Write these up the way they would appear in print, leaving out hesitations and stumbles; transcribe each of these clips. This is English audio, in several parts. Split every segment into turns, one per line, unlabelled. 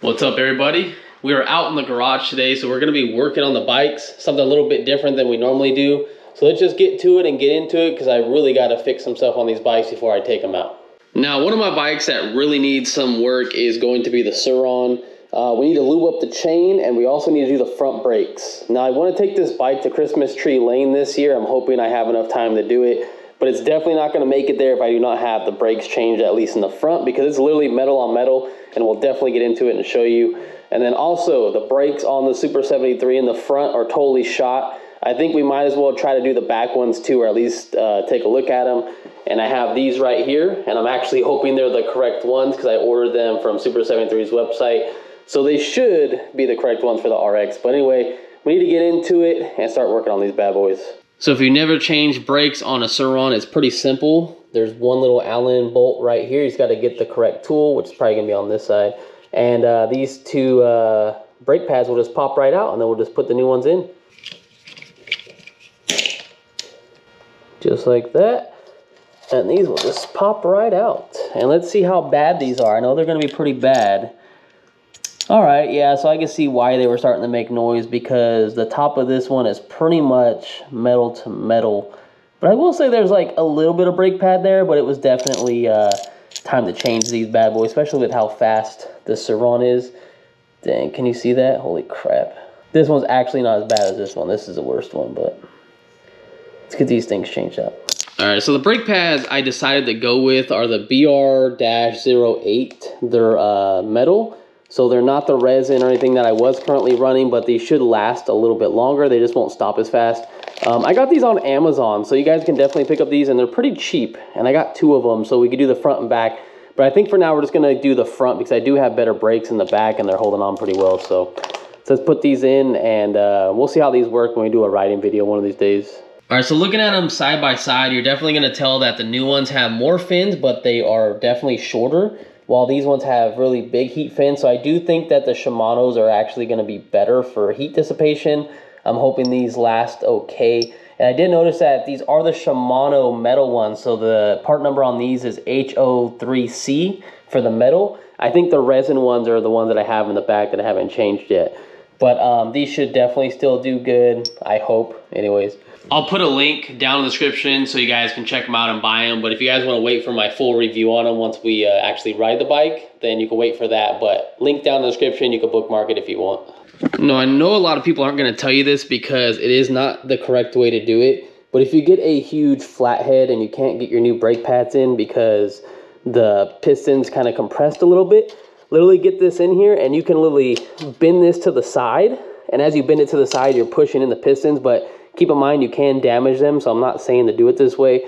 What's up, everybody? We are out in the garage today, so we're going to be working on the bikes, something a little bit different than we normally do. So let's just get to it and get into it, because I really got to fix some stuff on these bikes before I take them out. Now, one of my bikes that really needs some work is going to be the Saron. We need to lube up the chain, and we also need to do the front brakes. Now, I want to take this bike to Christmas Tree Lane this year. I'm hoping I have enough time to do it, but it's definitely not going to make it there if I do not have the brakes changed, at least in the front, because it's literally metal on metal, and we'll definitely get into it and show you. And then also, the brakes on the Super 73 in the front are totally shot. I think we might as well try to do the back ones too, or at least take a look at them. And I have these right here, and I'm actually hoping they're the correct ones because I ordered them from Super 73's website. So they should be the correct ones for the RX. But anyway, we need to get into it and start working on these bad boys. So if you never changed brakes on a Saron, it's pretty simple. There's one little Allen bolt right here. He's got to get the correct tool, which is probably going to be on this side. And these two brake pads will just pop right out, and then we'll just put the new ones in. Just like that. And these will just pop right out. And let's see how bad these are. I know they're going to be pretty bad. All right, yeah, so I can see why they were starting to make noise, because the top of this one is pretty much metal to metal. But I will say there's like a little bit of brake pad there, but it was definitely time to change these bad boys, especially with how fast the Saron is. Dang, can you see that? Holy crap. This one's actually not as bad as this one. This is the worst one, but let's get these things changed out. All right, so the brake pads I decided to go with are the BR-08. They're metal. So they're not the resin or anything that I was currently running, but these should last a little bit longer. They just won't stop as fast. I got these on Amazon, so you guys can definitely pick up these, and they're pretty cheap. And I got two of them, so we could do the front and back. But I think for now we're just gonna do the front because I do have better brakes in the back, and they're holding on pretty well. So let's put these in, and we'll see how these work when we do a riding video one of these days. All right, so looking at them side by side, you're definitely gonna tell that the new ones have more fins, but they are definitely shorter, while these ones have really big heat fins. So I do think that the Shimano's are actually going to be better for heat dissipation. I'm hoping these last okay. And I did notice that these are the Shimano metal ones. So the part number on these is HO3C for the metal. I think the resin ones are the ones that I have in the back that I haven't changed yet. But these should definitely still do good, I hope. Anyways, I'll put a link down in the description so you guys can check them out and buy them. But if you guys want to wait for my full review on them once we actually ride the bike, then you can wait for that. But link down in the description, you can bookmark it if you want. No, I know a lot of people aren't going to tell you this because it is not the correct way to do it. But if you get a huge flathead and you can't get your new brake pads in because the piston's kind of compressed a little bit, literally get this in here and you can literally bend this to the side. And as you bend it to the side, you're pushing in the pistons, but keep in mind you can damage them, so I'm not saying to do it this way,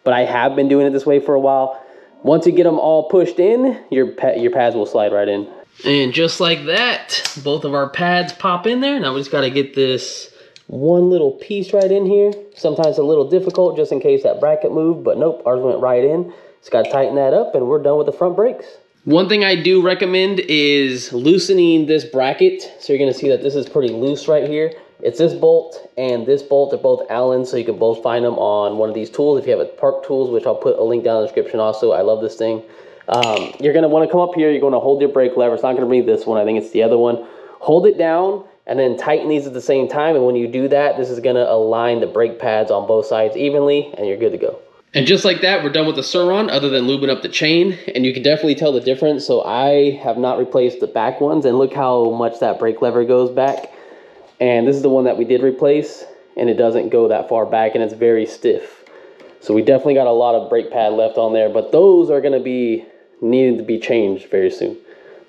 but I have been doing it this way for a while. Once you get them all pushed in, your pads will slide right in. And just like that, both of our pads pop in there. Now we just got to get this one little piece right in here. Sometimes a little difficult just in case that bracket moved, but nope, ours went right in. Just got to tighten that up and we're done with the front brakes. One thing I do recommend is loosening this bracket. So you're going to see that this is pretty loose right here. It's this bolt and this bolt. They're both Allen, so you can both find them on one of these tools. If you have a Park Tools, which I'll put a link down in the description also. I love this thing. You're going to want to come up here. You're going to hold your brake lever. It's not going to be this one. I think it's the other one. Hold it down and then tighten these at the same time. And when you do that, this is going to align the brake pads on both sides evenly, and you're good to go. And just like that, we're done with the Saron other than lubing up the chain. And you can definitely tell the difference. So I have not replaced the back ones. And look how much that brake lever goes back. And this is the one that we did replace. And it doesn't go that far back. And it's very stiff. So we definitely got a lot of brake pad left on there. But those are going to be needing to be changed very soon.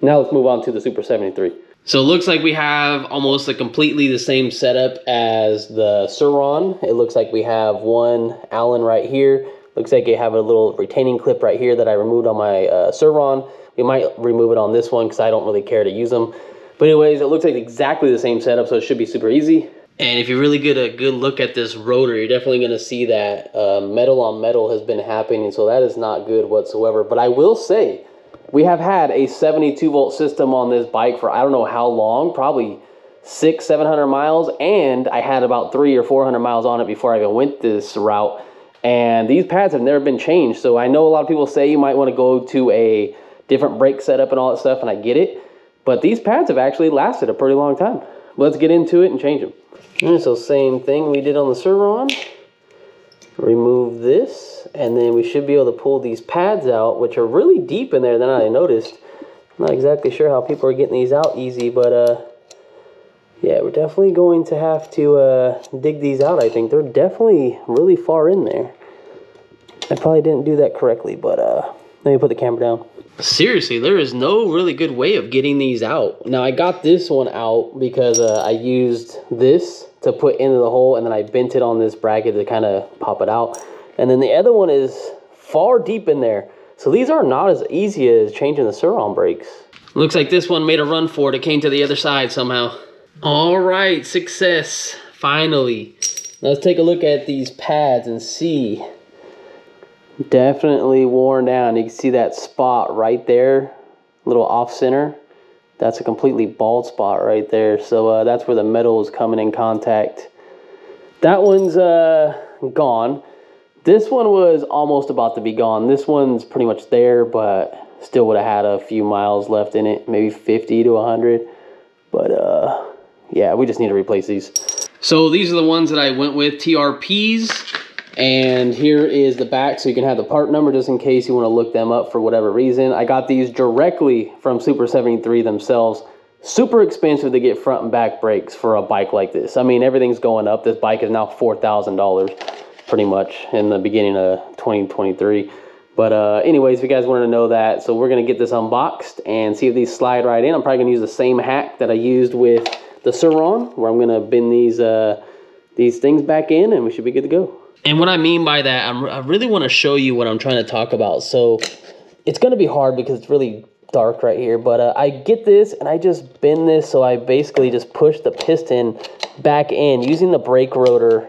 Now let's move on to the Super 73. So it looks like we have almost a completely the same setup as the Saron. It looks like we have one Allen right here. Looks like you have a little retaining clip right here that I removed on my Saron. We might remove it on this one because I don't really care to use them. But anyways, it looks like exactly the same setup, so it should be super easy. And if you really get a good look at this rotor, you're definitely going to see that metal on metal has been happening. So that is not good whatsoever. But I will say, we have had a 72 volt system on this bike for I don't know how long, probably 600-700 miles, and I had about 300 or 400 miles on it before I even went this route. And these pads have never been changed. So I know a lot of people say you might want to go to a different brake setup and all that stuff, and I get it. But these pads have actually lasted a pretty long time. Let's get into it and change them. And so same thing we did on the Saron. Remove this, and then we should be able to pull these pads out, which are really deep in there than I noticed. I'm not exactly sure how people are getting these out easy, but yeah, we're definitely going to have to dig these out, I think. They're definitely really far in there. I probably didn't do that correctly, but let me put the camera down. Seriously, there is no really good way of getting these out. Now, I got this one out because I used this to put into the hole, and then I bent it on this bracket to kind of pop it out. And then the other one is far deep in there. So these are not as easy as changing the Saron brakes. Looks like this one made a run for it. It came to the other side somehow. All right, success, finally. Let's take a look at these pads and see. Definitely worn down. You can see that spot right there, little off center. That's a completely bald spot right there. So that's where the metal is coming in contact. That one's gone. This one was almost about to be gone. This one's pretty much there, but still would have had a few miles left in it, maybe 50 to 100. But yeah, we just need to replace these. So these are the ones that I went with, TRPs. And here is the back, so you can have the part number just in case you want to look them up for whatever reason. I got these directly from Super 73 themselves. Super expensive to get front and back brakes for a bike like this. I mean, everything's going up. This bike is now $4,000 pretty much in the beginning of 2023. But anyways, if you guys wanted to know that, so we're going to get this unboxed and see if these slide right in. I'm probably going to use the same hack that I used with the Saron, where I'm going to bend these things back in, and we should be good to go. And what I mean by that, I really want to show you what I'm trying to talk about. So it's going to be hard because it's really dark right here. But I get this and I just bend this. So I basically just push the piston back in using the brake rotor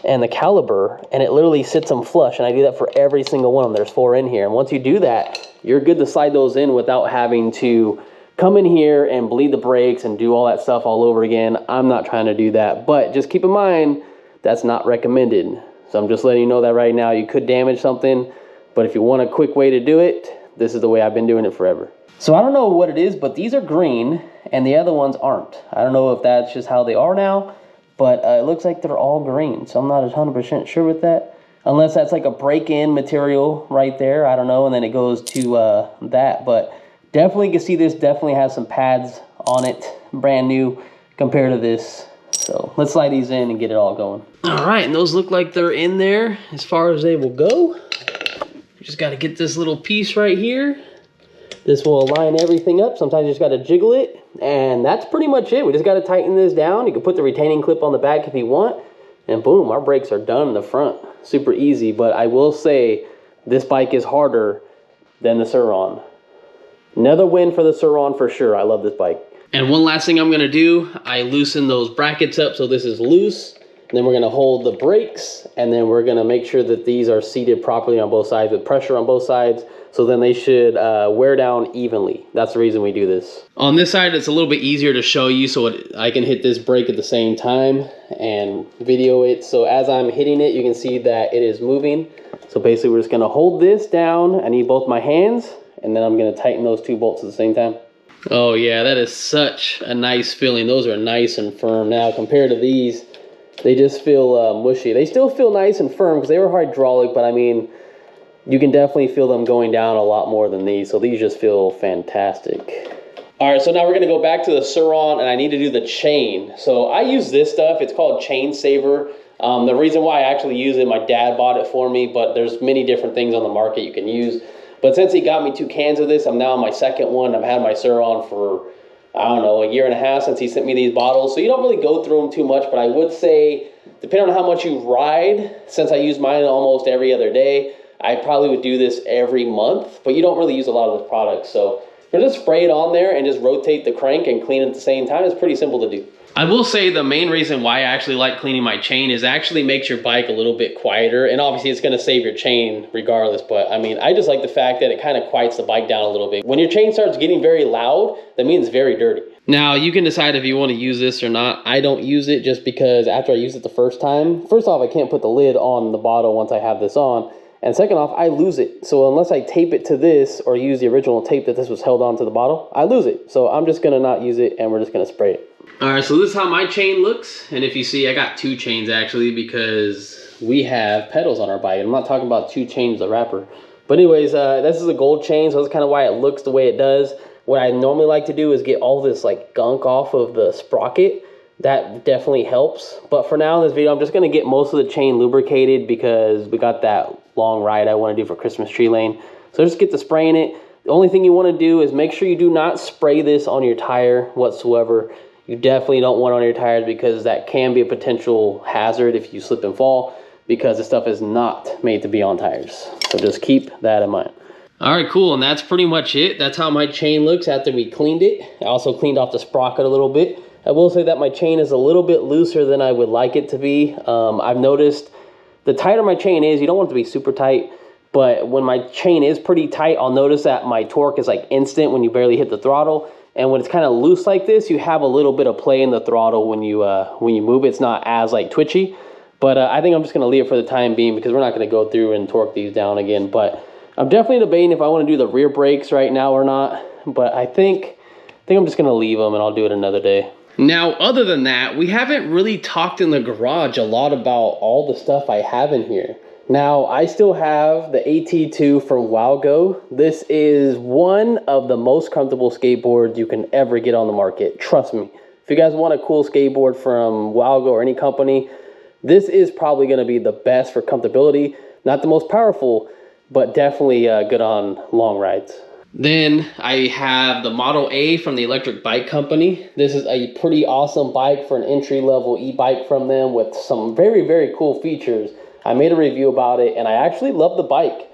and the caliper. And it literally sits them flush. And I do that for every single one of them. There's 4 in here. And once you do that, you're good to slide those in without having to come in here and bleed the brakes and do all that stuff all over again. I'm not trying to do that. But just keep in mind, that's not recommended. So I'm just letting you know that right now. You could damage something, but if you want a quick way to do it, this is the way I've been doing it forever. So I don't know what it is, but these are green and the other ones aren't. I don't know if that's just how they are now, but it looks like they're all green. So I'm not 100% sure with that. Unless that's like a break-in material right there. I don't know, and then it goes to that. But definitely you can see this definitely has some pads on it, brand new compared to this. So let's slide these in and get it all going. All right, and those look like they're in there as far as they will go. We just got to get this little piece right here. This will align everything up. Sometimes you just got to jiggle it, and that's pretty much it. We just got to tighten this down. You can put the retaining clip on the back if you want, and boom, our brakes are done in the front. Super easy, but I will say this bike is harder than the Saron. Another win for the Saron for sure. I love this bike. And one last thing I'm going to do, I loosen those brackets up so this is loose. And then we're going to hold the brakes, and then we're going to make sure that these are seated properly on both sides with pressure on both sides. So then they should wear down evenly. That's the reason we do this. On this side, it's a little bit easier to show you so I can hit this brake at the same time and video it. So as I'm hitting it, you can see that it is moving. So basically we're just going to hold this down. I need both my hands, and then I'm going to tighten those 2 bolts at the same time. Oh yeah, that is such a nice feeling. Those are nice and firm. Now compared to these, they just feel mushy. They still feel nice and firm because they were hydraulic, but I mean, you can definitely feel them going down a lot more than these. So these just feel fantastic. All right, so now we're gonna go back to the Saron, and I need to do the chain. So I use this stuff. It's called Chain Saver. The reason why I actually use it, my dad bought it for me, but there's many different things on the market you can use. But since he got me 2 cans of this, I'm now on my 2nd one. I've had my Saron for, I don't know, 1.5 years since he sent me these bottles. So you don't really go through them too much, but I would say, depending on how much you ride, since I use mine almost every other day, I probably would do this every month, but you don't really use a lot of this product. So you'll just spray it on there and just rotate the crank and clean it at the same time. It's pretty simple to do. I will say the main reason why I actually like cleaning my chain is it actually makes your bike a little bit quieter, and obviously it's going to save your chain regardless, but I mean, I just like the fact that it kind of quiets the bike down a little bit. When your chain starts getting very loud, that means it's very dirty. Now you can decide if you want to use this or not. I don't use it just because after I use it the first time, first off, I can't put the lid on the bottle once I have this on, And second off, I lose it. So unless I tape it to this or use the original tape that this was held on to the bottle, I lose it. So I'm just gonna not use it and we're just gonna spray it. All right, so this is how my chain looks. And if you see, I got 2 chains actually because we have pedals on our bike. I'm not talking about 2 chains, the wrapper. But anyways, this is a gold chain, so that's kind of why it looks the way it does. What I normally like to do is get all this like gunk off of the sprocket. That definitely helps. But for now in this video, I'm just gonna get most of the chain lubricated because we got that long ride I wanna do for Christmas Tree Lane. So just get to spraying it. The only thing you wanna do is make sure you do not spray this on your tire whatsoever. You definitely don't want it on your tires because that can be a potential hazard if you slip and fall, because this stuff is not made to be on tires. So just keep that in mind. All right, cool, and that's pretty much it. That's how my chain looks after we cleaned it. I also cleaned off the sprocket a little bit. I will say that my chain is a little bit looser than I would like it to be. I've noticed the tighter my chain is, you don't want it to be super tight, but when my chain is pretty tight, I'll notice that my torque is like instant when you barely hit the throttle. And when it's kind of loose like this, you have a little bit of play in the throttle when you move it. It's not as like twitchy. But I think I'm just going to leave it for the time being because we're not going to go through and torque these down again. But I'm definitely debating if I want to do the rear brakes right now or not. But I think I'm just going to leave them and I'll do it another day. Now, other than that, we haven't really talked in the garage a lot about all the stuff I have in here. Now, I still have the AT2 from Wowgo. This is one of the most comfortable skateboards you can ever get on the market. Trust me. If you guys want a cool skateboard from Wowgo or any company, this is probably going to be the best for comfortability. Not the most powerful, but definitely good on long rides. Then I have the Model A from the Electric Bike Company. This is a pretty awesome bike for an entry-level e-bike from them with some very, very cool features. I made a review about it and I actually love the bike.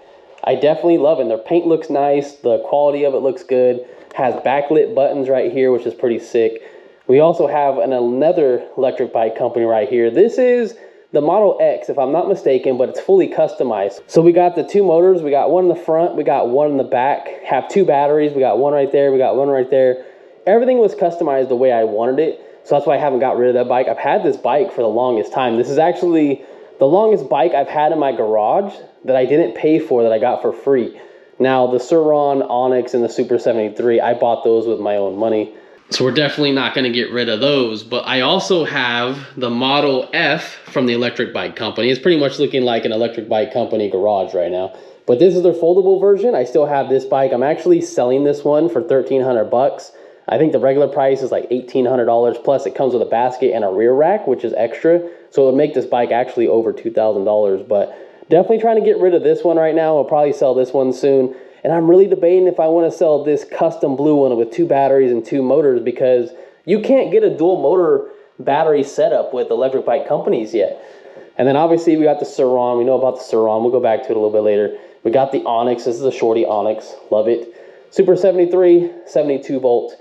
I definitely love it. Their paint looks nice. The quality of it looks good. Has backlit buttons right here, which is pretty sick. We also have another electric bike company right here. This is the Model X, if I'm not mistaken, but it's fully customized. So we got the 2 motors. We got one in the front. We got one in the back. Have 2 batteries. We got one right there. We got one right there. Everything was customized the way I wanted it. So that's why I haven't got rid of that bike. I've had this bike for the longest time. This is actually the longest bike I've had in my garage that I didn't pay for, that I got for free. Now, the Saron, Onyx, and the Super 73, I bought those with my own money. So we're definitely not going to get rid of those. But I also have the Model F from the Electric Bike Company. It's pretty much looking like an Electric Bike Company garage right now. But this is their foldable version. I still have this bike. I'm actually selling this one for $1,300. I think the regular price is like $1,800. Plus, it comes with a basket and a rear rack, which is extra. So it would make this bike actually over $2,000. But definitely trying to get rid of this one right now. I'll probably sell this one soon. And I'm really debating if I want to sell this custom blue one with 2 batteries and 2 motors, because you can't get a dual motor battery setup with electric bike companies yet. And then obviously we got the Saron. We know about the Saron. We'll go back to it a little bit later. We got the Onyx. This is a shorty Onyx. Love it. Super 73, 72 volt.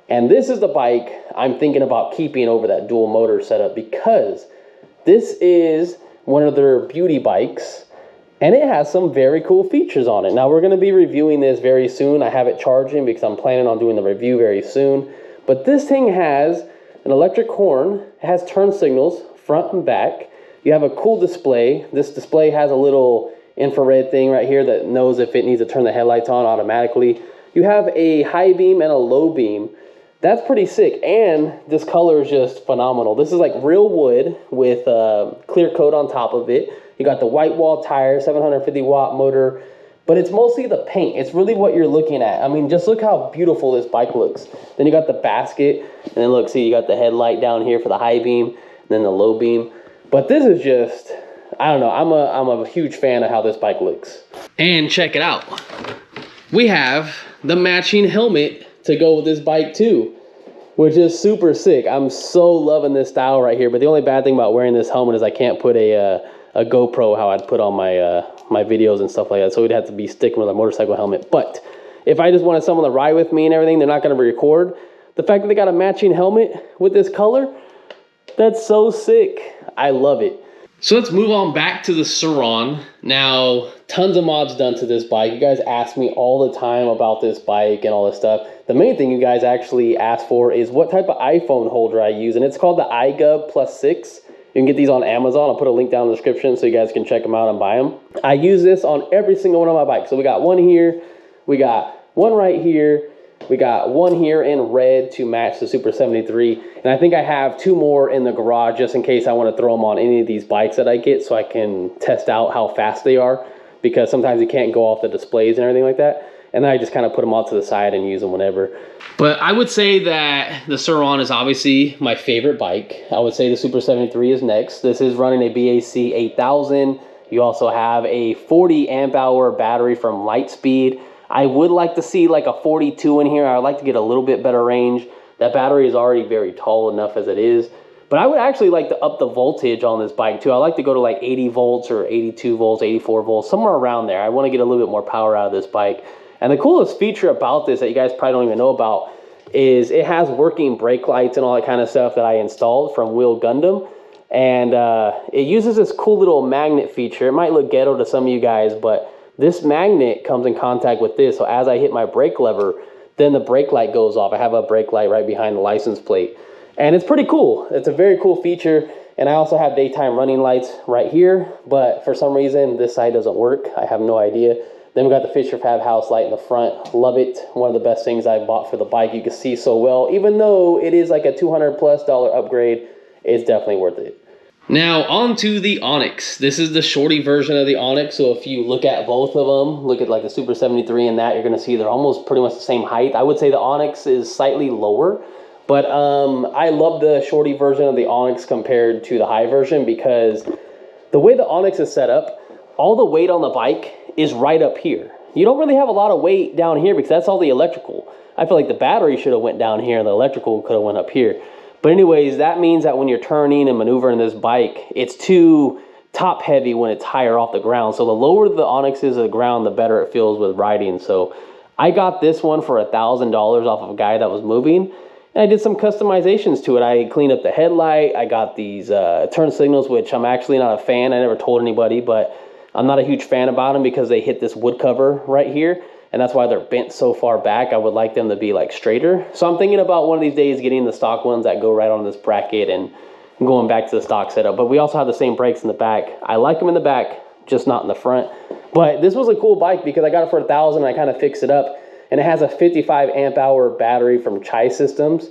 And this is the bike I'm thinking about keeping over that dual motor setup, because this is one of their beauty bikes. And it has some very cool features on it. Now, we're going to be reviewing this very soon. I have it charging because I'm planning on doing the review very soon. But this thing has an electric horn. It has turn signals, front and back. You have a cool display. This display has a little infrared thing right here that knows if it needs to turn the headlights on automatically. You have a high beam and a low beam. That's pretty sick. And this color is just phenomenal. This is like real wood with clear coat on top of it. You got the white wall tire, 750 watt motor, but it's mostly the paint. It's really what you're looking at. I mean, just look how beautiful this bike looks. Then you got the basket, and then look, see, you got the headlight down here for the high beam, and then the low beam. But this is just, I don't know, I'm a huge fan of how this bike looks. And check it out. We have the matching helmet to go with this bike too, which is super sick. I'm so loving this style right here, but the only bad thing about wearing this helmet is I can't put a GoPro how I'd put on my videos and stuff like that. So we'd have to be sticking with a motorcycle helmet. But if I just wanted someone to ride with me and everything, they're not going to record. The fact that they got a matching helmet with this color, that's so sick. I love it. So let's move on back to the Saron. Now, tons of mods done to this bike. You guys ask me all the time about this bike and all this stuff. The main thing you guys actually ask for is what type of iPhone holder I use. And it's called the iGub Plus 6. You can get these on Amazon. I'll put a link down in the description so you guys can check them out and buy them. I use this on every single one of my bikes. So we got one here, we got one right here, we got one here in red to match the Super 73. And I think I have 2 more in the garage just in case I want to throw them on any of these bikes that I get so I can test out how fast they are, because sometimes you can't go off the displays and everything like that. And then I just kind of put them off to the side and use them whenever. But I would say that the Saron is obviously my favorite bike. I would say the Super 73 is next. This is running a BAC 8000. You also have a 40 amp hour battery from Lightspeed. I would like to see like a 42 in here. I would like to get a little bit better range. That battery is already very tall enough as it is. But I would actually like to up the voltage on this bike too. I like to go to like 80 volts or 82 volts, 84 volts, somewhere around there. I want to get a little bit more power out of this bike. And the coolest feature about this that you guys probably don't even know about is it has working brake lights and all that kind of stuff that I installed from Wheel Gundam. And it uses this cool little magnet feature. It might look ghetto to some of you guys, but this magnet comes in contact with this. So as I hit my brake lever, then the brake light goes off. I have a brake light right behind the license plate. And it's pretty cool. It's a very cool feature. And I also have daytime running lights right here. But for some reason, this side doesn't work. I have no idea. Then we got the Fisher Fab house light in the front. Love it. One of the best things I bought for the bike. You can see so well. Even though it is like a $200+ upgrade, it's definitely worth it. Now on to the Onyx. This is the shorty version of the Onyx. So if you look at both of them, look at like the Super 73 and that, you're going to see they're almost pretty much the same height. I would say the Onyx is slightly lower. But I love the shorty version of the Onyx compared to the high version, because the way the Onyx is set up, all the weight on the bike is right up here. You don't really have a lot of weight down here because that's all the electrical. I feel like the battery should have went down here and the electrical could have went up here. But anyways, that means that when you're turning and maneuvering this bike, it's too top heavy when it's higher off the ground. So the lower the Onyx is to the ground, the better it feels with riding. So I got this one for $1,000 off of a guy that was moving. And I did some customizations to it. I cleaned up the headlight. I got these turn signals, which I'm actually not a fan. I never told anybody, but I'm not a huge fan about them because they hit this wood cover right here, and that's why they're bent so far back. I would like them to be like straighter. So I'm thinking about one of these days getting the stock ones that go right on this bracket and going back to the stock setup. But we also have the same brakes in the back. I like them in the back, just not in the front. But this was a cool bike because I got it for $1,000 and I kind of fixed it up. And it has a 55 amp hour battery from Chai Systems.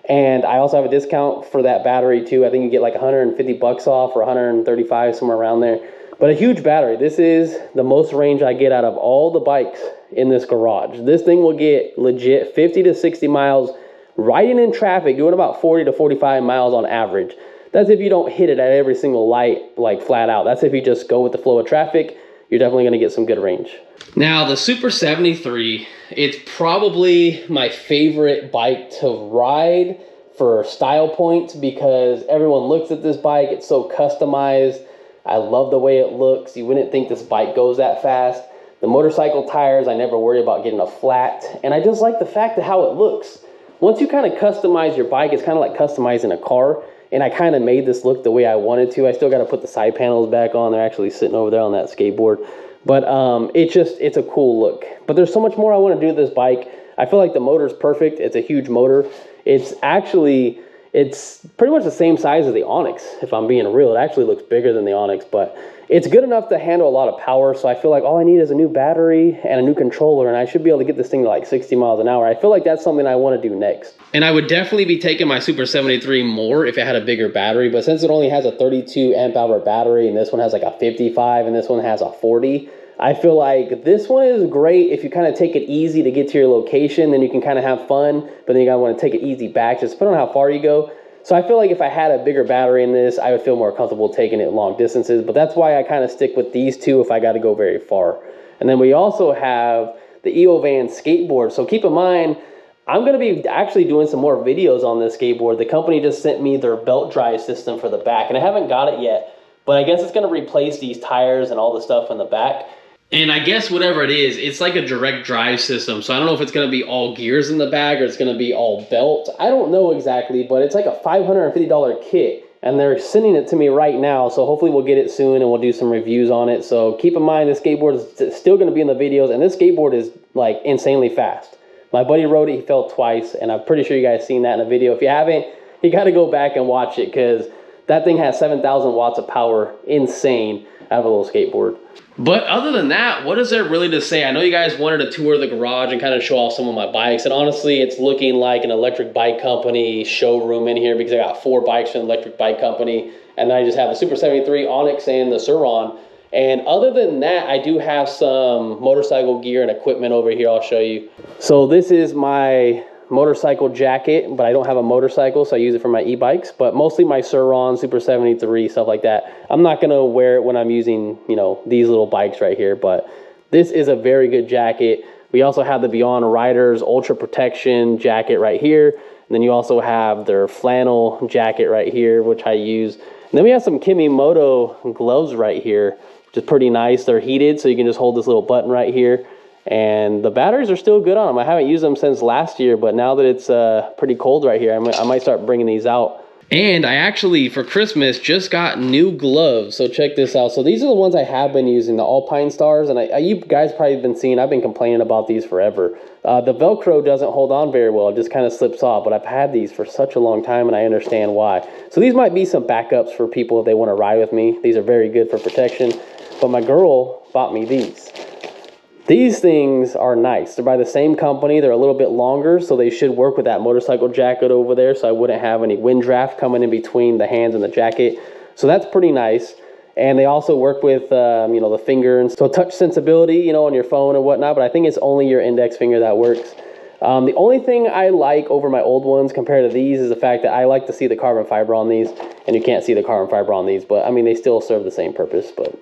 And I also have a discount for that battery too. I think you get like $150 off or 135, somewhere around there. But a huge battery. This is the most range I get out of all the bikes in this garage. This thing will get legit 50 to 60 miles riding in traffic, doing about 40 to 45 miles on average. That's if you don't hit it at every single light, like flat out. That's if you just go with the flow of traffic. You're definitely going to get some good range. Now, the Super 73, it's probably my favorite bike to ride for style points because everyone looks at this bike. It's so customized. I love the way it looks. You wouldn't think this bike goes that fast. The motorcycle tires, I never worry about getting a flat. And I just like the fact of how it looks. Once you kind of customize your bike, it's kind of like customizing a car. And I kind of made this look the way I wanted to. I still got to put the side panels back on. They're actually sitting over there on that skateboard. But it's a cool look. But there's so much more I want to do with this bike. I feel like the motor's perfect. It's a huge motor. It's pretty much the same size as the Onyx, if I'm being real. It actually looks bigger than the Onyx, but it's good enough to handle a lot of power. So I feel like all I need is a new battery and a new controller, and I should be able to get this thing to like 60 miles an hour. I feel like that's something I want to do next. And I would definitely be taking my Super 73 more if it had a bigger battery, but since it only has a 32 amp hour battery, and this one has like a 55, and this one has a 40, I feel like this one is great if you kind of take it easy to get to your location. Then you can kind of have fun, but then you gotta want to take it easy back, just depending on how far you go. So I feel like if I had a bigger battery in this, I would feel more comfortable taking it long distances. But that's why I kind of stick with these two if I got to go very far. And then we also have the EOVan skateboard. So keep in mind, I'm going to be actually doing some more videos on this skateboard. The company just sent me their belt drive system for the back, and I haven't got it yet. But I guess it's going to replace these tires and all the stuff in the back. And I guess whatever it is, it's like a direct drive system. So I don't know if it's going to be all gears in the back or it's going to be all belt. I don't know exactly, but it's like a $550 kit. And they're sending it to me right now. So hopefully we'll get it soon and we'll do some reviews on it. So keep in mind, this skateboard is still going to be in the videos. And this skateboard is like insanely fast. My buddy rode it, he fell twice. And I'm pretty sure you guys seen that in a video. If you haven't, you got to go back and watch it because that thing has 7,000 watts of power. Insane. I have a little skateboard. But other than that, what is there really to say? I know you guys wanted to tour the garage and kind of show off some of my bikes. And honestly, it's looking like an electric bike company showroom in here because I got 4 bikes from an electric bike company. And then I just have the Super 73 Onyx and the Saron. And other than that, I do have some motorcycle gear and equipment over here. I'll show you. So this is my motorcycle jacket, but I don't have a motorcycle, so I use it for my e-bikes, but mostly my Saron, Super 73, stuff like that. I'm not gonna wear it when I'm using, you know, these little bikes right here, but this is a very good jacket. We also have the Beyond Riders Ultra Protection jacket right here. And then you also have their flannel jacket right here, which I use. And then we have some Kimimoto gloves right here, which is pretty nice. They're heated, so you can just hold this little button right here. And the batteries are still good on them. I haven't used them since last year, but now that it's pretty cold right here, I might start bringing these out. And I actually, for Christmas, just got new gloves. So check this out. So these are the ones I have been using, the Alpine Stars. And you guys probably been seeing, I've been complaining about these forever. The Velcro doesn't hold on very well. It just kind of slips off. But I've had these for such a long time, and I understand why. So these might be some backups for people if they want to ride with me. These are very good for protection. But my girl bought me these. These things are nice. They're by the same company. They're a little bit longer, so they should work with that motorcycle jacket over there, so I wouldn't have any wind draft coming in between the hands and the jacket. So that's pretty nice. And they also work with, you know, the finger, and so touch sensibility, you know, on your phone and whatnot, but I think it's only your index finger that works. The only thing I like over my old ones compared to these is the fact that I like to see the carbon fiber on these, and you can't see the carbon fiber on these, but I mean, they still serve the same purpose, but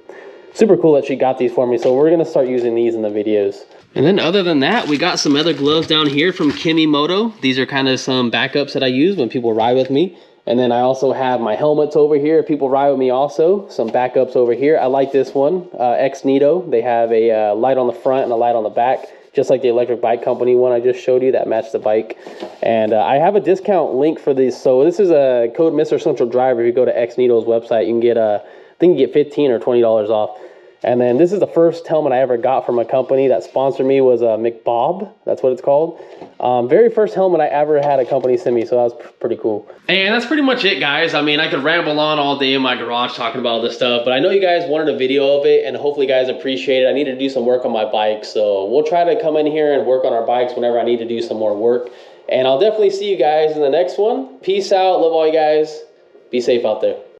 super cool that she got these for me, so we're gonna start using these in the videos. And then other than that, we got some other gloves down here from Kimimoto. These are kind of some backups that I use when people ride with me. And then I also have my helmets over here if people ride with me also. Some backups over here. I like this one, Ex Nito. They have a light on the front and a light on the back, just like the electric bike company one I just showed you that matched the bike. And I have a discount link for these. So this is a code MrCentralDriver. If you go to Ex Nito's website, you can get I think you get $15 or $20 off. And then this is the first helmet I ever got from a company that sponsored me, was McBob. That's what it's called. Very first helmet I ever had a company send me, so that was pretty cool. And that's pretty much it, guys. I mean, I could ramble on all day in my garage talking about all this stuff, but I know you guys wanted a video of it, and hopefully you guys appreciate it. I need to do some work on my bike, so we'll try to come in here and work on our bikes whenever I need to do some more work. And I'll definitely see you guys in the next one. Peace out. Love all you guys. Be safe out there.